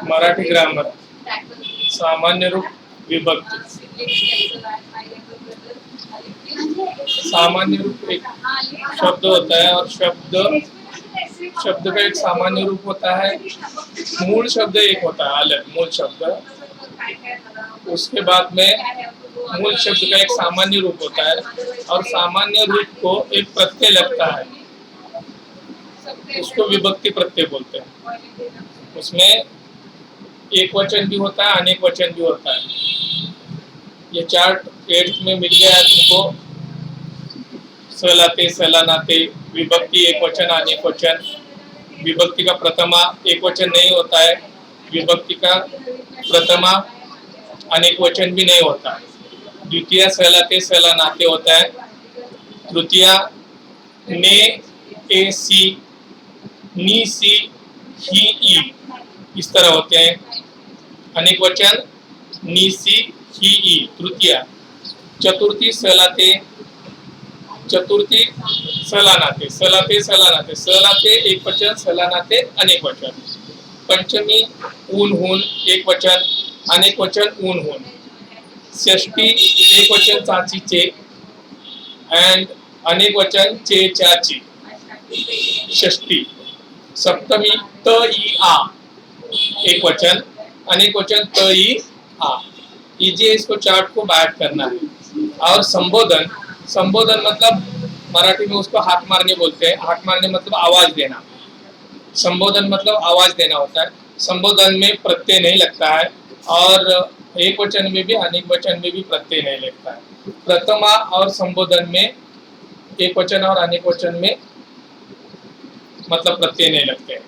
Marathi grammar सामान्य रूप विभक्ति। सामान्य रूप एक शब्द होता है और शब्द का एक सामान्य रूप होता है। मूल शब्द एक होता है अलग मूल शब्द, उसके बाद में मूल शब्द का एक सामान्य रूप होता है और सामान्य रूप को एक प्रत्यय लगता है, उसको विभक्ति प्रत्यय बोलते हैं। उसमें एक वचन भी होता है, अनेक वचन भी होता है। ये चार्ट 8th में मिल गया है तुमको। सलाते सलानाते, विभक्ति एक वचन अनेक वचन। विभक्ति का प्रथमा एक वचन नहीं होता है, विभक्ति का प्रथमा अनेक वचन भी नहीं होता है। द्वितीय सलाते सलानाते होता है। तृतीया ने ए सी नी सी ही ई इस तरह होते हैं अनेक वचन नी सी ही ई तृतीया। चतुर्थी सलाते, चतुर्थी सलानाते, सलाते सलानाते, सलाते एक वचन सलानाते अनेक वचन। पंचमी ऊन हून एक वचन अनेक वचन ऊन हून। षष्ठी एक वचन चाचीचे एंड अनेक वचन चे चाची षष्ठी। सप्तमी त ई आ एक वचन अनेक वचन त ई आ। इजी इसको चार्ट को बैठ करना है। और संबोधन, संबोधन मतलब मराठी में उसको हाथ मारने बोलते हैं। हाथ मारने मतलब आवाज देना। संबोधन मतलब आवाज देना होता है। संबोधन में प्रत्यय नहीं लगता है और एक वचन में भी अनेक वचन में भी प्रत्यय नहीं लगता है। प्रथमा और संबोधन में एक वचन और अनेक वचन में मतलब प्रत्यय नहीं लगते हैं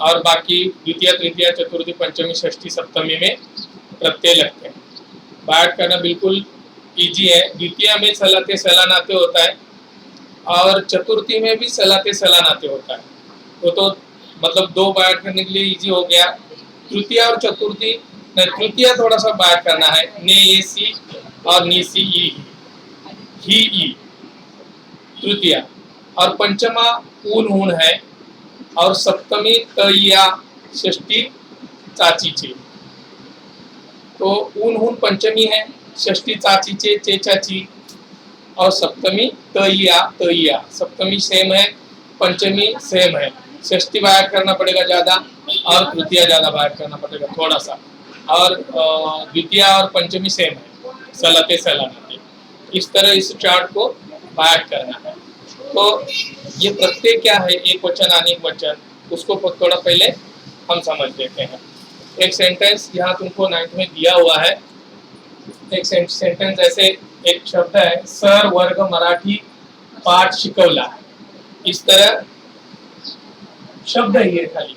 और बाकी द्वितीय तृतीय चतुर्थी पंचमी षष्ठी सप्तमी में प्रत्यय लगते हैं। बैठ करना बिल्कुल इजी है। द्वितीय में सलाते सलानाते होता है और चतुर्थी में भी सलाते सलानाते होता है। वो तो मतलब दो बैठ करने के लिए इजी हो गया। तृतीय और चतुर्थी, तृतीय थोड़ा सा बैठ करना है। ने ए सी और नी सी ई ही ई तृतीय। और पंचमा ऊन हून है और सप्तमी तया षष्ठी चाचीचे। तो ऊन हून पंचमी है, षष्ठी चाचीचे चे चाची और सप्तमी तया तया। सप्तमी सेम है, पंचमी सेम है। षष्ठी बाहर करना पड़ेगा ज्यादा और तृतीया ज्यादा बाहर करना पड़ेगा थोड़ा सा। और द्वितीय और पंचमी सेम है, सलाते सलानाते। इस तरह इस चार्ट को बाहर करना है। तो ये प्रत्यय क्या है, एक वचन अनेक वचन, उसको थोड़ा पहले हम समझ लेते हैं। एक सेंटेंस यहाँ तुमको 9th में दिया हुआ है। एक सेंटेंस ऐसे एक शब्द है, सर वर्ग मराठी पाठ शिकवला। इस तरह शब्द है ये खाली,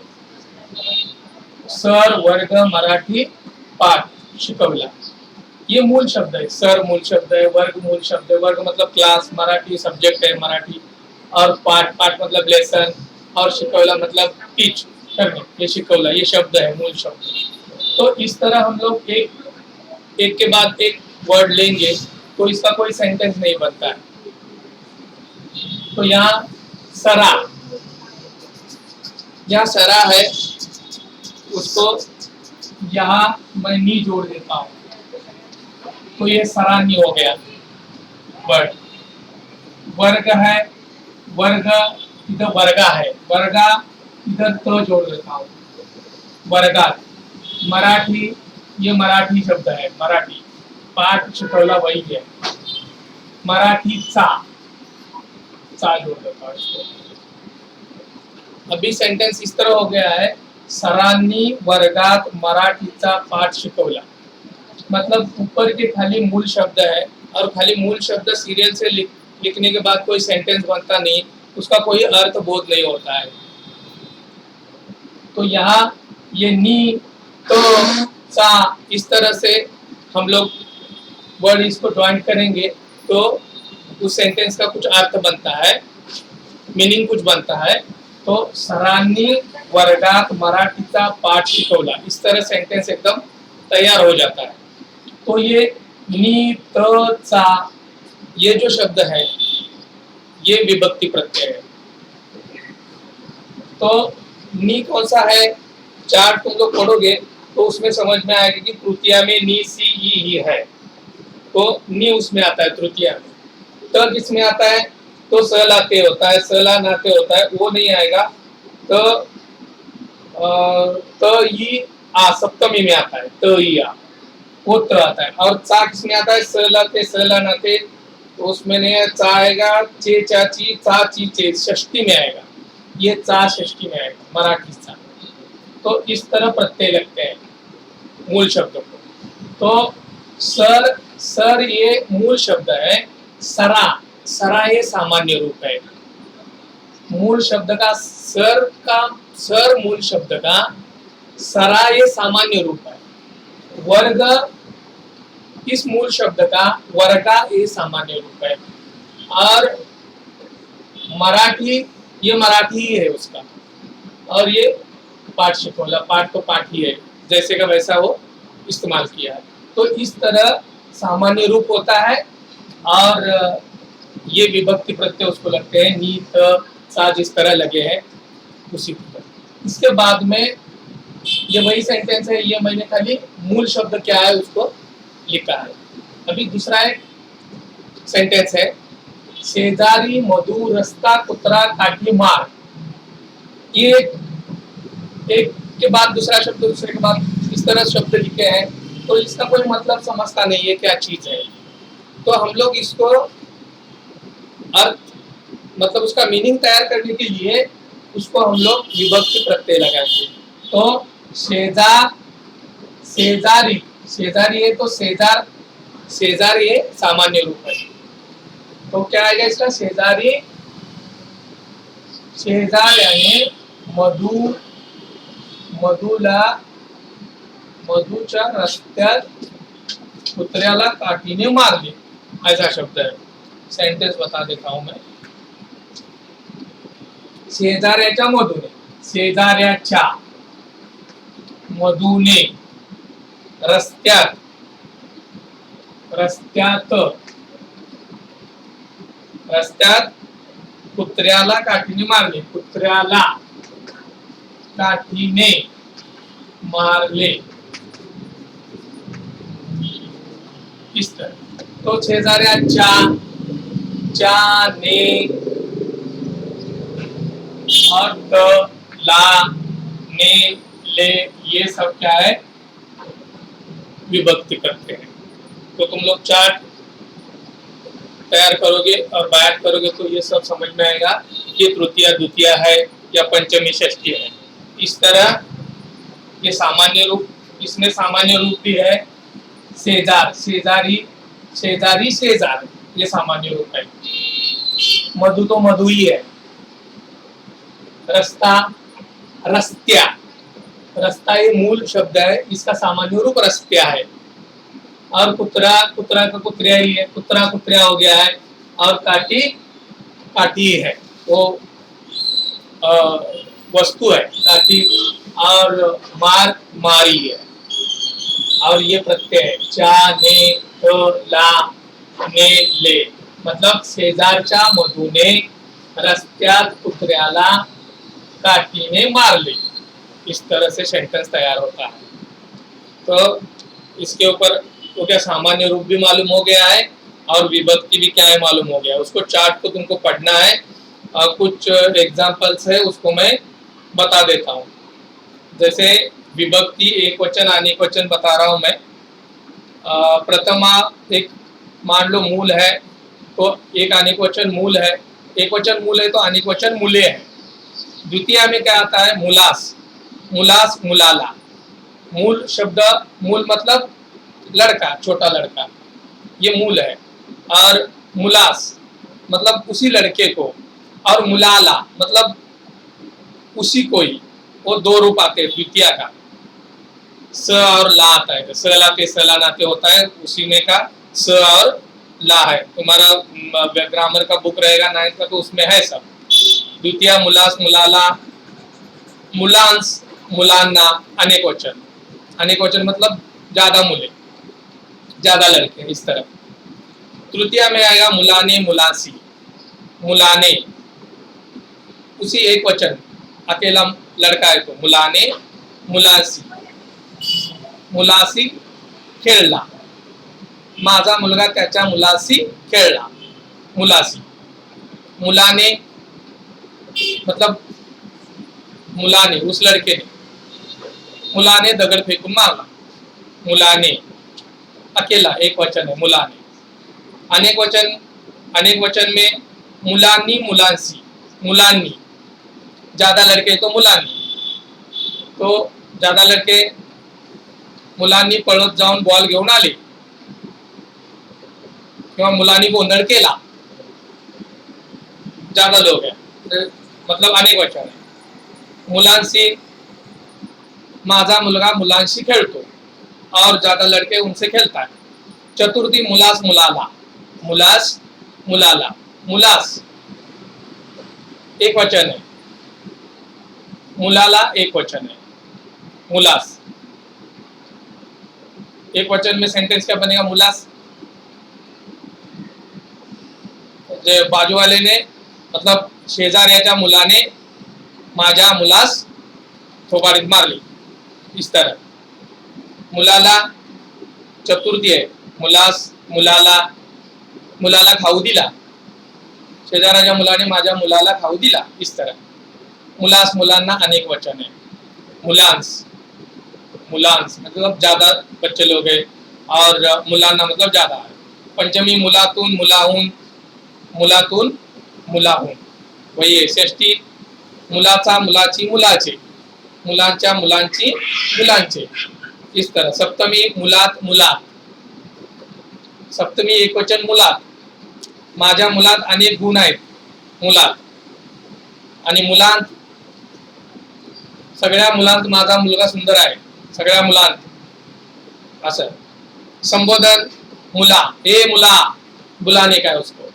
सर वर्ग मराठी पाठ शिकवला। ये मूल शब्द है। सर मूल शब्द है, वर्ग मूल शब्द है। वर्ग मतलब क्लास, मराठी सब्जेक्ट है मराठी, और पाठ, पाठ मतलब लेसन, और शिकवला मतलब टीच करने। ये शिकवला ये शब्द है, मूल शब्द। तो इस तरह हम लोग एक के बाद एक वर्ड लेंगे तो इसका कोई सेंटेंस नहीं बनता है। तो यहाँ सरा, यहाँ सरा है उसको यहाँ मैं नी जोड़ देता हूँ तो ये सरानी हो गया वर्ड। वर्ग है, वर्ग इधर वर्गा है, वर्गा इधर तो जोड़ देता हूँ वर्गा। मराठी, ये मराठी शब्द है मराठी, पाठ शिकवला वही है। मराठीचा चा जोड़ देता हूँ इसको। अभी सेंटेंस इस तरह हो गया है, सरांनी वर्गात मराठीचा पाठ शिकवला। मतलब ऊपर के खाली मूल शब्द है और खाली मूल शब्द सीरियल से लिखने के बाद कोई सेंटेंस बनता नहीं, उसका कोई अर्थ बोध नहीं होता है। तो यहाँ ये नी तो सा इस तरह से हम लोग वर्ड इसको ज्वाइन करेंगे तो उस सेंटेंस का कुछ अर्थ बनता है, मीनिंग कुछ बनता है। तो सरांनी वर्गात मराठीचा पाठ शिकवला, इस तरह सेंटेंस एकदम तैयार हो जाता है। तो ये नी त चा ये जो शब्द है ये विभक्ति प्रत्यय है। तो नी कौन सा है, चार्ट तुम लोग पढ़ोगे तो उसमें समझ में आएगा कि तृतीया में नी सी ई ही है, तो नी उसमें आता है तृतीया में। त किसमें आता है? तो स लाते होता है, स ला नाते होता है, वो नहीं आएगा। तो त ई आ सप्तमी में आता है, त ई आ वो त आता है। और चा किसमें आता है? स लाते स ला नाते, तो उसमें नहीं है, चा आएगा, चे चाची चा ची चे षष्ठी में आएगा, ये चा षष्ठी में आएगा मराठी चा। तो इस तरह प्रत्यय लगते हैं मूल शब्द को। तो सर, सर ये मूल शब्द है, सरा, सरा ये सामान्य रूप है। मूल शब्द का सर मूल शब्द का, सरा ये सामान्य रूप है। वर्ग इस मूल शब्द का वर्गा ये सामान्य रूप है। और मराठी ये मराठी ही है उसका, और ये पाठ शिकोला, पाठ तो पाठ ही है, जैसे का वैसा वो इस्तेमाल किया है। तो इस तरह सामान्य रूप होता है, और ये विभक्ति प्रत्यय उसको लगते हैं, नीत सा जिस तरह लगे हैं उसी तरह। इसके बाद में ये वही सेंटेंस है, ये मैंने खाली मूल शब्द क्या है उसको लिखा है। अभी दूसरा एक सेंटेंस है, शेजारी मधु रस्ता कुत्रा काटी मार। ये एक के बाद दूसरा शब्द, दूसरे के बाद इस तरह शब्द लिखे हैं, तो इसका कोई मतलब समझता नहीं है क्या चीज है। तो हम लोग इसको अर्थ मतलब उसका मीनिंग तैयार करने के लिए उसको हम लोग विभक्ति प्रत्यय लगाएंगे। तो शेजारी, शेजारी है तो शेजार, शेजार ये सामान्य रूप है, तो क्या आएगा इसका? शेजारी, शेजार यानी मधु, मधुला, मधुच्या रस्त्यात कुत्र्याला काठीने मारले, ऐसा शब्द है। सेंटेंस बता देता हूं मैं। शेजाऱ्याच्या मधुने, शेजाऱ्याच्या मधुने, रस्त्यात, रस्त्यात, रस्त्यात कुत्र्याला काठीने मारले, कुत्र्याला काठीने मारले, इस तरह। तो शेजाऱ्याच्या, चा ने और त, ला, ने, ले, ये सब क्या है? विभक्ति करते हैं। तो तुम लोग चार्ट तैयार करोगे और बात करोगे तो ये सब समझ में आएगा, ये तृतीया द्वितीया है या पंचमी षष्ठी है। इस तरह ये सामान्य रूप, इसमें सामान्य रूप भी है, शेजार, शेजारी, शेजारी, शेजार, ये सामान्य रूप है। मधु तो मधु ही है। रस्ता, रस्त्या, रस्ता ये मूल शब्द है, इसका सामान्य रूप रस्त्या है। और कुतरा, कुतरा का कुतरिया ही है, कुतरा कुतरिया हो गया है। और काटी, काटी है, वो वस्तु है काटी। और मार, मारी है। और ये प्रत्यय है, चा, ने, तो, ला, ने, ले, मतलब शेजारच्या मधुने रस्त्यात कुत्र्याला काठीने मारले। इस तरह से सेंटेंस तैयार होता है। तो इसके ऊपर तो क्या सामान्य रूप भी मालूम हो गया है और विभक्ति भी क्या है मालूम हो गया। उसको चार्ट को तुमको पढ़ना है और कुछ एग्जांपल्स है उसको मैं बता देता हूँ। जैसे विभक्ति एक वचन अनेक वचन बता रहा हूँ मैं। प्रथमा एक मान लो मूल है तो एक अनेक वचन मूल है, एक वचन मूल है तो अनेक वचन मूले है। द्वितीय में क्या आता है? मुलास, मुलास, मुलाला। मूल शब्द, मूल मतलब लड़का, छोटा लड़का, ये मूल है। और मुलास मतलब उसी लड़के को, और मुलाला मतलब उसी को ही। वो दो रूप आते हैं द्वितीय का, स और ला आता है। स लाते स ला नाते होता है, उसी में का स और ला है। तुम्हारा ग्रामर का बुक रहेगा 9th का, तो उसमें है सब। द्वितीय मुलास, मुलाला, मुलांस, मुलान्ना, अनेक वचन। अनेक वचन मतलब ज्यादा मुले, ज्यादा लड़के, इस तरह। तृतीय में आएगा मुलाने, मुलासी, मुलाने, उसी एक वचन, अकेला लड़का है तो मुलाने, मुलासी, मुलासी खेळला, माझा मुलगा त्याच्या मुलाशी खेळला, मुलासी. मुलाने मतलब मुलाने, उस लड़के ने, मुलाने दगड फेकून मारला, मुलाने. अकेला एक वचन है मुलाने. अनेक वचन में मुलांनी मुलांसी, मुलांनी. ज्यादा लड़के तो मुलांनी, तो ज्यादा लड़के मुलांनी पळत जाऊन बॉल घेऊन आले किंवा मुलांनी गोंधळ केला, ज्यादा लोग है, मतलब अनेक वचन है. मुलांशी, माझा मुलगा मुलांशी खेळतो, और ज्यादा लड़के उनसे खेलता है. चतुर्थी मुलास मुलाला, मुलास मुलाला, मुलास एक वचन है, मुलाला एक वचन है, मुलास. एक वचन में सेंटेंस क्या बनेगा? मुलास. बाजू वाले ने मतलब शेजाऱ्याच्या मुलाने माझ्या मुलास थोबाडीत मारली, इस तरह. मुलाला चतुर्थी है, मुलास मुलाला, मुलाला खाऊ दिला, शेजाऱ्याच्या मुलाने माझ्या मुलाला खाऊ दिला, इस तरह. मुलास मुलांना अनेक वचन है, मुलांस, मुलांस मतलब ज्यादा बच्चे लोग हैं, और मुलांना मतलब ज्यादा है. पंचमी मुलातून मुलाहून, मुलातून मुलाहून वही है. षष्ठी मुलाचा मुलाची मुलाचे, मुलांच्या मुलांची मुलांचे, इस तरह. सप्तमी मुलात मुलात, सप्तमी एक वचन मुलात, माझ्या मुलात अनेक गुण आहेत, मुलात. आणि मुलांत, सगळ्या मुलांत माझा मुलगा सुंदर आहे, सगळ्या मुलांत, असं. संबोधन मुला, ए मुला, बुलाने का है उसको,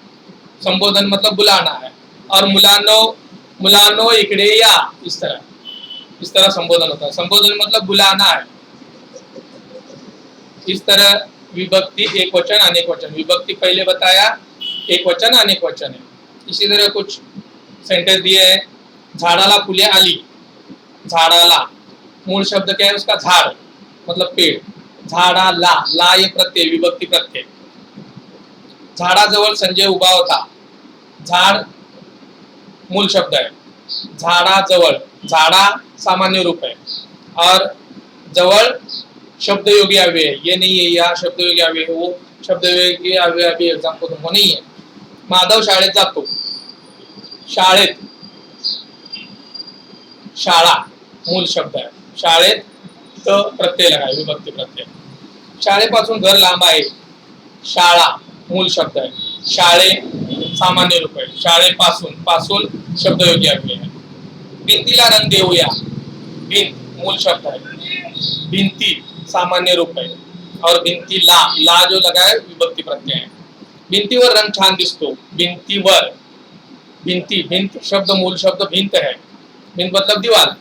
संबोधन मतलब बुलाना है. और मुलानो, मुलानो इकडे या, इस तरह संबोधन होता है. संबोधन मतलब बुलाना है. इस तरह विभक्ति एक वचन अनेक वचन. विभक्ति पहले बताया, एक वचन अनेक वचन है. इसी तरह कुछ सेंटेंस दिए हैं. झाडाला फुले आली, झाडाला मूल शब्द क्या है उसका? झाड़ मतलब पेड़. झाडाला, ला ये प्रत्यय, विभक्ति प्रत्यय. झाडाजवळ संजय उभा होता, झाड मूल शब्द है. झाडाजवळ, झाडा सामान्य रूप है, और जवळ शब्दयोगी अव्यय है. ये नहीं है या शब्दयोगी अव्यय है, वो शब्दयोगी अव्यय अभी एग्जाम को तुमको नहीं है. माधव शाळेत जातो, शाळेत, शाळा मूल शब्द है, शाळेत त प्रत्यय लगा, विभक्ति प्रत्यय. शाळेपासून घर लांब आहे, शाळा मूल शब्द है, शाळे सामान्य रूप है, शाळेपासून, पासून शब्दयोगी अव्यय है. भिंतीला रंग देऊया, भिंत मूल शब्द है, भिंती सामान्य रूप है, और भिंतीला, ला जो लगा है विभक्ति प्रत्यय है. भिंतीवर रंग छान दिसतो, भिंतीवर, भिंती, भिंत शब्द मूल शब्द भिंत है, भिंत मतलब दीवार,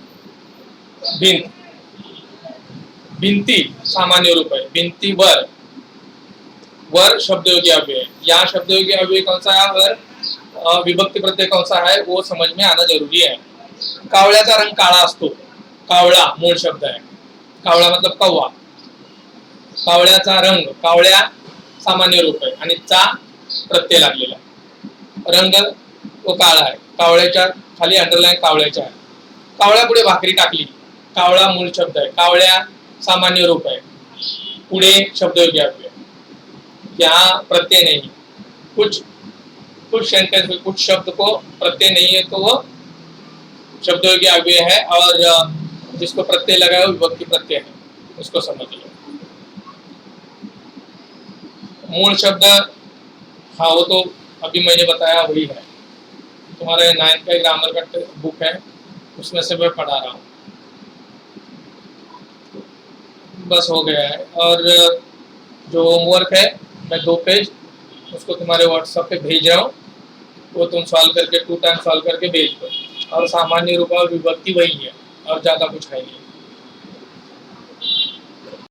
भिंत, भिंती सामान्य रूप है, भिंतीवर, वर शब्दयोगी अव्यय है. यहाँ शब्दयोगी अव्यय कौन सा है और विभक्ति प्रत्यय कौन सा है वो समझ में आना जरूरी है. कावळ्याचा रंग काळा असतो, कावळा मूळ शब्द है, कावळा मतलब कौवा. कावळ्याचा रंग, कावळ्या सामान्य रूप है आणि चा प्रत्यय लागलेला. रंग तो काळा आहे, कावळ्याच्या खाली अंडरलाइन कावळ्याच्या आहे. कावळ्या पुढे भाकरी टाकली, कावळा मूळ शब्द है, कावळ्या सामान्य रूप है, पुढे शब्दयोगी अव्यय. यहाँ प्रत्यय नहीं, कुछ सेंटेंस में कुछ शब्द को प्रत्यय नहीं है तो वो शब्दयोगी अव्यय है, और जिसको प्रत्यय लगा है वो विभक्ति प्रत्यय है, उसको समझिए. मूल शब्द, हाँ वो तो अभी मैंने बताया वही है. तुम्हारे 9th का ग्रामर का बुक है, उसमें से मैं पढ़ा रहा हूँ, बस हो गया है. और जो होमवर्क है मैं 2 पेज उसको तुम्हारे व्हाट्सएप पे भेज रहा हूँ, वो तुम सॉल्व करके 2 टाइम सॉल्व करके भेज दो. और सामान्य रूप और विभक्ति वही है, और ज़्यादा कुछ है नहीं.